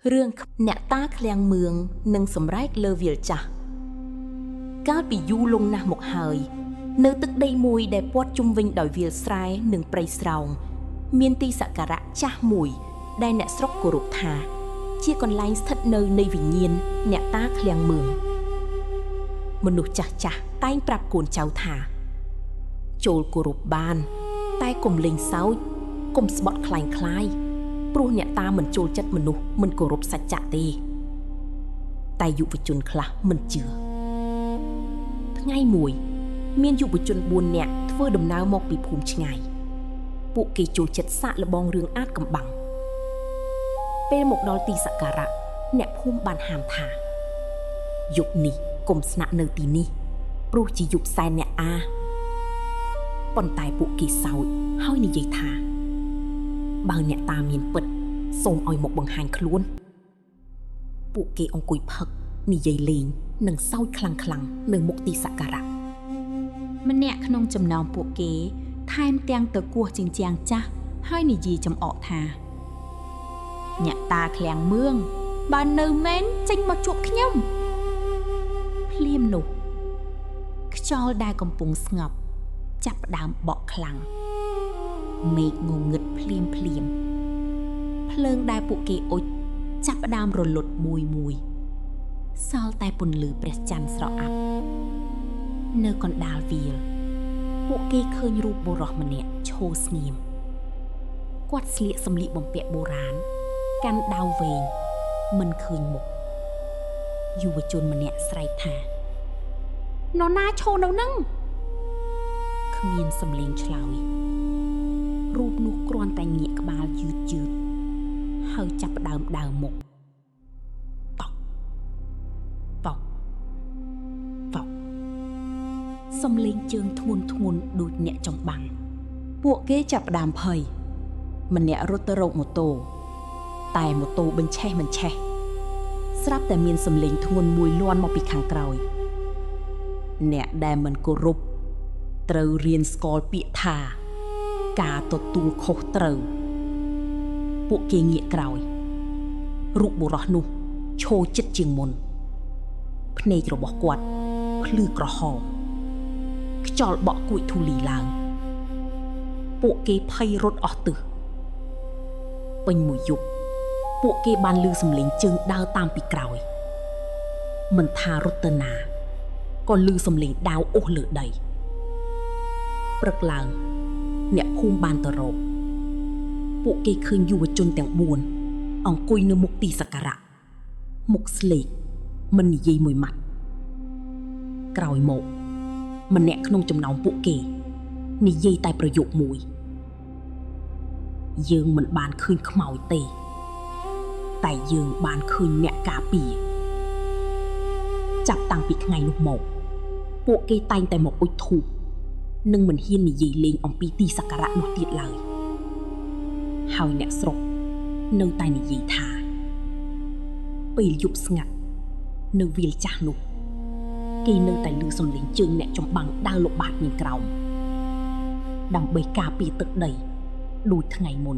រឿងអ្នកតាឃ្លាំងមឿងនិងសម្រែកលើវាលចាស់កាលពីយូរលង់ណាស់មកហើយនៅទឹកដីមួយដែលព័ទ្ធជុំវិញដោយវាលស្រែនិងព្រៃស្រោងមានទីសក្ការៈចាស់មួយដែលអ្នកស្រុកគោរពថាជាកន្លែងស្ថិតនៅនៃវិញ្ញាណអ្នកតាឃ្លាំងមឿងមនុស្សចាស់ចាស់តែងប្រាប់កូនចៅថាចូលគោរពបានតែកុំលេងសើចកុំស្បត់ខ្លាយព្រោះអ្នកតាមិនចូលចិត្តមនុស្សមិនគោរពសច្ចៈទេតែយុវជនខ្លះមិនជឿថ្ងៃមួយមានយុវជន4នាក់ធ្វើដំណើរមកពីភូមិឆ្ងាយពួកគេចូលចិត្តសាកល្បងរឿងអាថ៌កំបាំងពេលមកដល់ទីសក្ការៈអ្នកភូមិបានហាមថាយប់នេះកុំស្នាក់នៅទីនេះព្រោះជាយប់សែនអ្នកអាប៉ុន្តែពួកគេសើចហើយនិយាយថាបើអ្នកតាមានពិតសូមឲ្យមកបង្ហាញខ្លួនពួកគេអង្គុយផឹកនិយាយលេងនិងសើចខ្លាំងៗនៅមុខទីសក្ការៈម្នាក់ក្នុងចំណោមពួកគេថែមទាំងទៅគោះជញ្ជាំងចាស់ហើយនិយាយចំអកថាអ្នកតាឃ្លាំងមឿងបើនៅមែនចេញមកជួបខ្ញុំភ្លាមនោះខ្យល់ដែលកំពុងស្ងប់ចាប់ផ្ដើមបក់ខ្លាំងមេឃងងឹតភ្លាមភ្លើងដែលពួកគេអុជចាប់ផ្ដើមរលត់មួយសល់តែពន្លឺព្រះច័ន្ទស្រអាប់នៅកណ្ដាលវាលពួកគេឃើញរូបបុរសម្នាក់ឈរស្ងៀមគាត់ស្លៀកសម្លៀកបំពាក់បុរាណកាន់ដាវវែងមិនឃើញមុខយុវជនម្នាក់ស្រែកថានរណាឈរនៅនឹងគ្មានសំឡេងឆ្លើយរូបនោះគ្រាន់តែងាកក្បាលយឺតហើយចាប់ផ្ដើមដើរមុខតក់សំឡេងជើងធ្ងន់ដូចអ្នកចំបាំងពួកគេចាប់ផ្ដើមភ័យម្នាក់រត់ទៅរកម៉ូតូតែម៉ូតូបញ្ឆេះស្រាប់តែមានសំឡេងធ្ងន់មួយលាន់មកពីខាងក្រោយអ្នកដែលមិនគោរពត្រូវរៀនស្គាល់ពាក្យថាការទទួលខុសត្រូវពួកគេងាកក្រោយរូបបុរសនោះឈរជិតជាងមុនភ្នែករបស់គាត់ភ្លឺក្រហមខ្យល់បក់គួចធូលីឡើងពួកគេភ័យរត់អស់ទិសពេញមួយយប់ពួកគេបានឮសំឡេងជើងដើរតាមពីក្រោយមិនថារត់ទៅណាក៏ឮសំឡេងដាវអូសលើដីព្រឹកឡើងអ្នកភូមិបានទៅរកពួកគេឃើញយុវជនទាំង4អង្គុយនៅមុខទីសក្ការៈមុខស្លេកមិននិយាយមួយម៉ាត់ក្រោយមកម្នាក់ក្នុងចំណោមពួកគេនិយាយតែប្រយោគមួយយើងមិនបានឃើញខ្មោចទេតែយើងបានឃើញអ្នកការពារចាប់តាំងពីថ្ងៃនោះមកពួកគេតែងតែមកអុជធូបនិងមិនហ៊ាននិយាយលេងអំពីទីសក្ការៈនោះទៀតឡើយហើយអ្នកស្រុកនៅតែនិយាយថាពេលយប់ស្ងាត់នៅវាលចាស់នោះគេនៅតែឮសំឡេងជើងអ្នកចំបាំងដើរលបាតមានក្រោមដើម្បីការពារទឹកដីដូចថ្ងៃមុន